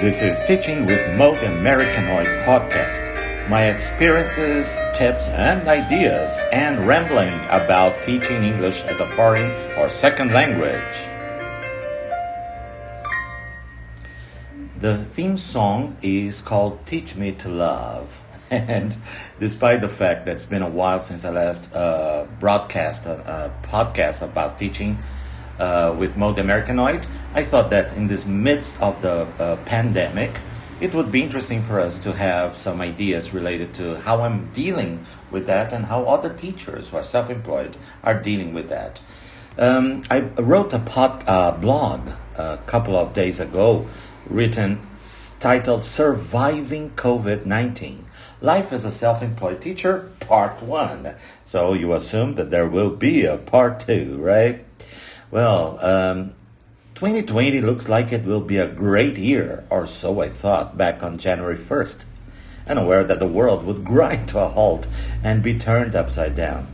This is Teaching with Mo the Americanoid podcast. My experiences, tips, and ideas, and rambling about teaching English as a foreign or second language. The theme song is called Teach Me to Love. And despite the fact that it's been a while since I last broadcast a podcast about teaching with Mo the Americanoid, I thought that in this midst of the pandemic, it would be interesting for us to have some ideas related to how I'm dealing with that and how other teachers who are self-employed are dealing with that. I wrote a blog a couple of days ago titled Surviving COVID-19. Life as a self-employed teacher, part 1. So you assume that there will be a part 2, right? Well, 2020 looks like it will be a great year, or so I thought back on January 1st, unaware that the world would grind to a halt and be turned upside down.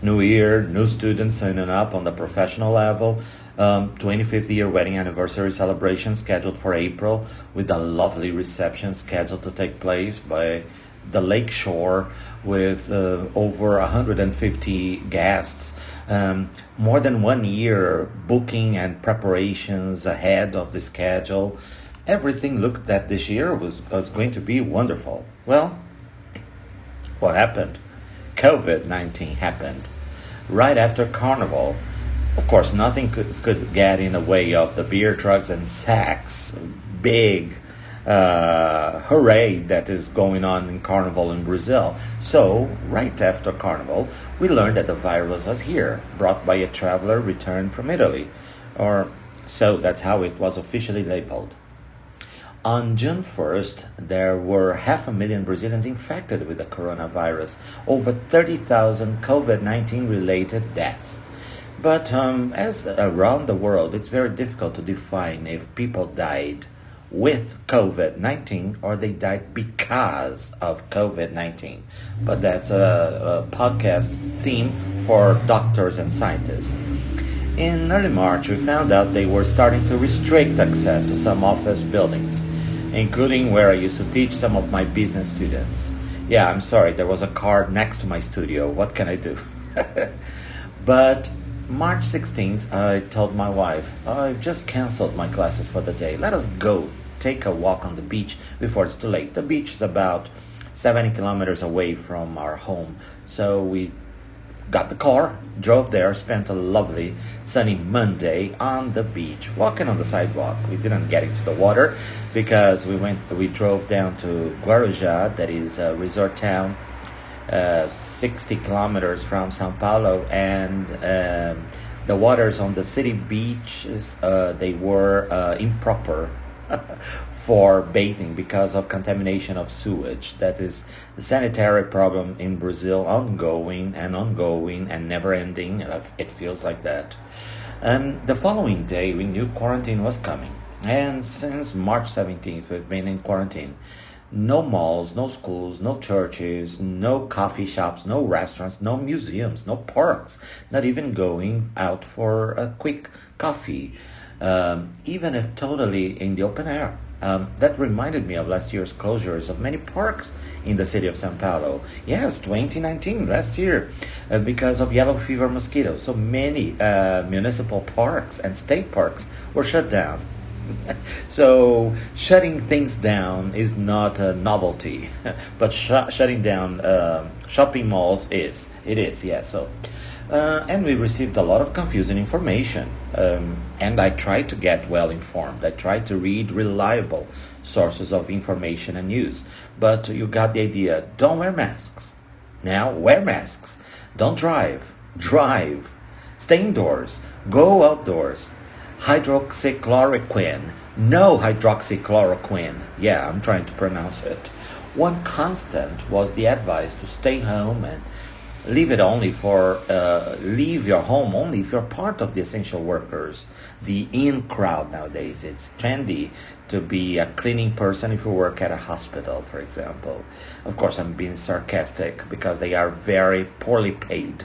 New year, new students signing up on the professional level, 25th year wedding anniversary celebration scheduled for April, with a lovely reception scheduled to take place by the lake shore with over 150 guests. More than 1 year booking and preparations ahead of the schedule. Everything looked that this year was going to be wonderful. Well, what happened? COVID-19 happened. Right after Carnival, of course, nothing could get in the way of the beer trucks and sacks. Big hooray that is going on in Carnival in Brazil. So, right after Carnival, we learned that the virus was here, brought by a traveler returned from Italy. Or so that's how it was officially labeled. On June 1st, there were 500,000 Brazilians infected with the coronavirus, over 30,000 COVID-19 related deaths. But as around the world, it's very difficult to define if people died with COVID-19 or they died because of COVID-19. But that's a podcast theme for doctors and scientists. In early March, we found out they were starting to restrict access to some office buildings, including where I used to teach some of my business students. Yeah, I'm sorry, there was a car next to my studio. What can I do? But March 16th, I told my wife, I've just canceled my classes for the day. Let us go take a walk on the beach before it's too late. The beach is about 70 kilometers away from our home. So we got the car, drove there, spent a lovely sunny Monday on the beach, walking on the sidewalk. We didn't get into the water because we drove down to Guarujá, that is a resort town 60 kilometers from Sao Paulo, and the waters on the city beaches, they were improper for bathing because of contamination of sewage. That is the sanitary problem in Brazil, ongoing and never ending. It feels like that. And the following day, we knew quarantine was coming. And since March 17th, we've been in quarantine. No malls, no schools, no churches, no coffee shops, no restaurants, no museums, no parks, not even going out for a quick coffee, even if totally in the open air. That reminded me of last year's closures of many parks in the city of São Paulo. Yes, 2019, last year, because of yellow fever mosquitoes. So many municipal parks and state parks were shut down. So shutting things down is not a novelty, but shutting down shopping malls is. It is, yes. So, and we received a lot of confusing information. And I tried to get well informed. I tried to read reliable sources of information and news. But you got the idea. Don't wear masks. Now wear masks. Don't drive. Drive. Stay indoors. Go outdoors. Hydroxychloroquine. No hydroxychloroquine. Yeah, I'm trying to pronounce it. One constant was the advice to stay home and leave your home only if you're part of the essential workers. The in crowd nowadays, it's trendy to be a cleaning person if you work at a hospital, for example. Of course, I'm being sarcastic because they are very poorly paid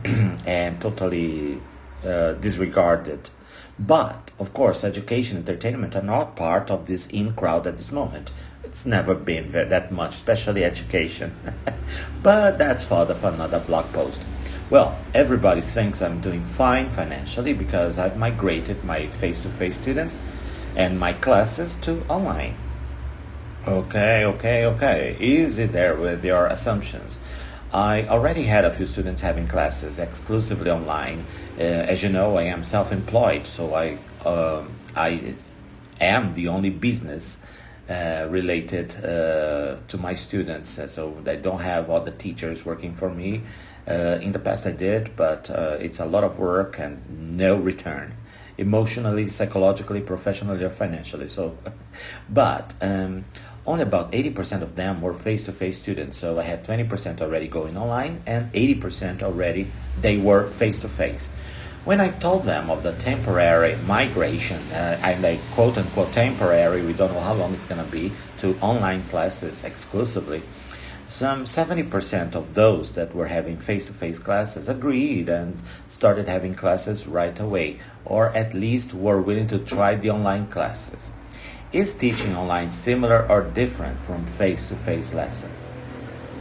and totally disregarded. But, of course, education and entertainment are not part of this in crowd at this moment. It's never been that much, especially education. But that's further for another blog post. Well, everybody thinks I'm doing fine financially because I've migrated my face-to-face students and my classes to online. Okay. Easy there with your assumptions. I already had a few students having classes exclusively online. As you know, I am self-employed, so I am the only business related to my students. So I don't have all the teachers working for me. In the past I did, but it's a lot of work and no return. Emotionally, psychologically, professionally, or financially. So, but only about 80% of them were face-to-face students. So I had 20% already going online and 80% already they were face-to-face. When I told them of the temporary migration, and like quote-unquote temporary, we don't know how long it's going to be, to online classes exclusively, some 70% of those that were having face-to-face classes agreed and started having classes right away, or at least were willing to try the online classes. Is teaching online similar or different from face-to-face lessons?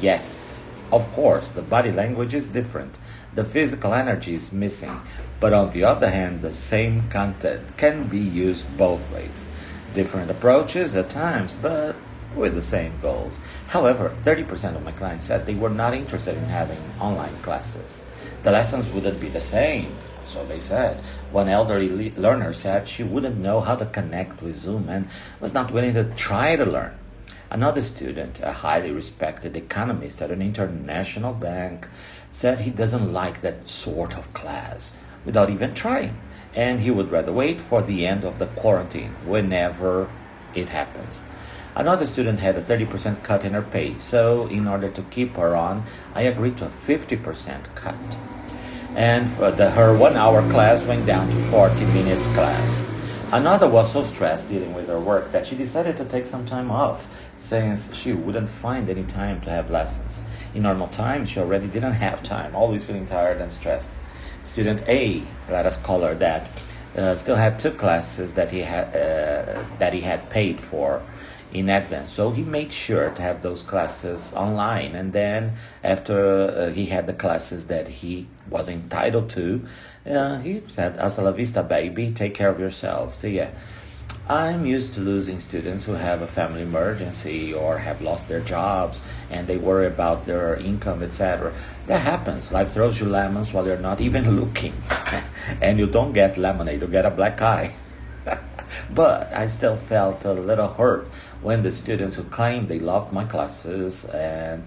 Yes, of course, the body language is different. The physical energy is missing. But on the other hand, the same content can be used both ways. Different approaches at times, but with the same goals. However, 30% of my clients said they were not interested in having online classes. The lessons wouldn't be the same, so they said. One elderly learner said she wouldn't know how to connect with Zoom and was not willing to try to learn. Another student, a highly respected economist at an international bank, said he doesn't like that sort of class without even trying, and he would rather wait for the end of the quarantine whenever it happens. Another student had a 30% cut in her pay, so in order to keep her on, I agreed to a 50% cut. And her 1 hour class went down to 40 minutes class. Another was so stressed dealing with her work that she decided to take some time off, since she wouldn't find any time to have lessons. In normal times, she already didn't have time, always feeling tired and stressed. Student A, let us call her that, still had 2 classes that he had paid for in advance. So he made sure to have those classes online. And then after he had the classes that he was entitled to, he said, "Hasta la vista, baby. Take care of yourself." So yeah, I'm used to losing students who have a family emergency or have lost their jobs and they worry about their income, etc. That happens. Life throws you lemons while you're not even looking. And you don't get lemonade, you get a black eye. But I still felt a little hurt when the students who claimed they loved my classes and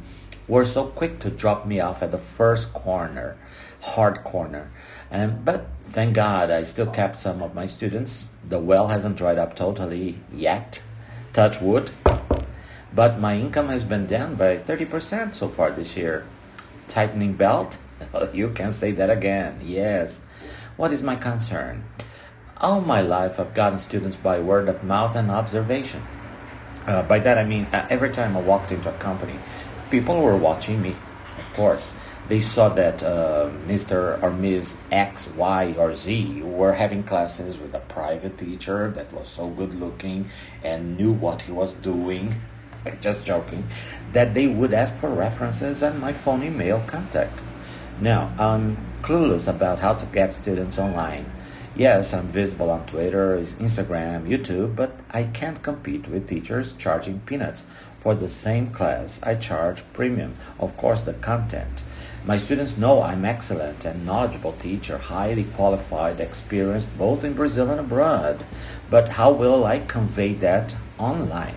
were so quick to drop me off at the first corner, hard corner. But thank God I still kept some of my students. The well hasn't dried up totally yet, touch wood. But my income has been down by 30% so far this year. Tightening belt? You can say that again, yes. What is my concern? All my life I've gotten students by word of mouth and observation. By that I mean every time I walked into a company, people were watching me, of course. They saw that Mr. or Ms. X, Y, or Z were having classes with a private teacher that was so good looking and knew what he was doing, just joking, that they would ask for references and my phone email contact. Now, I'm clueless about how to get students online. Yes, I'm visible on Twitter, Instagram, YouTube, but I can't compete with teachers charging peanuts. For the same class, I charge premium, of course, the content. My students know I'm excellent and knowledgeable teacher, highly qualified, experienced both in Brazil and abroad. But how will I convey that online?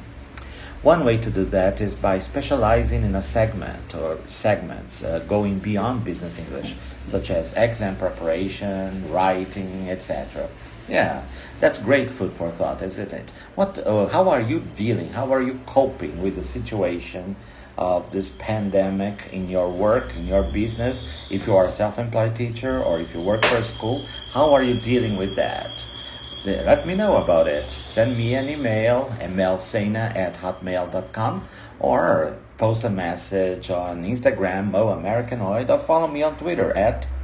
One way to do that is by specializing in a segment or segments, going beyond business English, such as exam preparation, writing, etc. Yeah, that's great food for thought, isn't it? How are you dealing? How are you coping with the situation of this pandemic in your work, in your business? If you are a self-employed teacher or if you work for a school, how are you dealing with that? Let me know about it. Send me an email, mlsena@hotmail.com, or post a message on Instagram, Mo Americanoid, or follow me on Twitter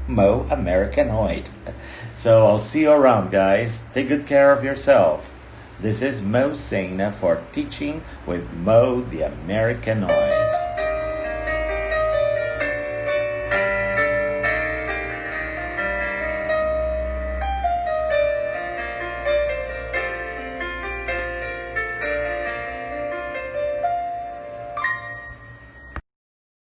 Mo Americanoid. So I'll see you around, guys. Take good care of yourself. This is Mo Sena for Teaching with Mo the Americanoid.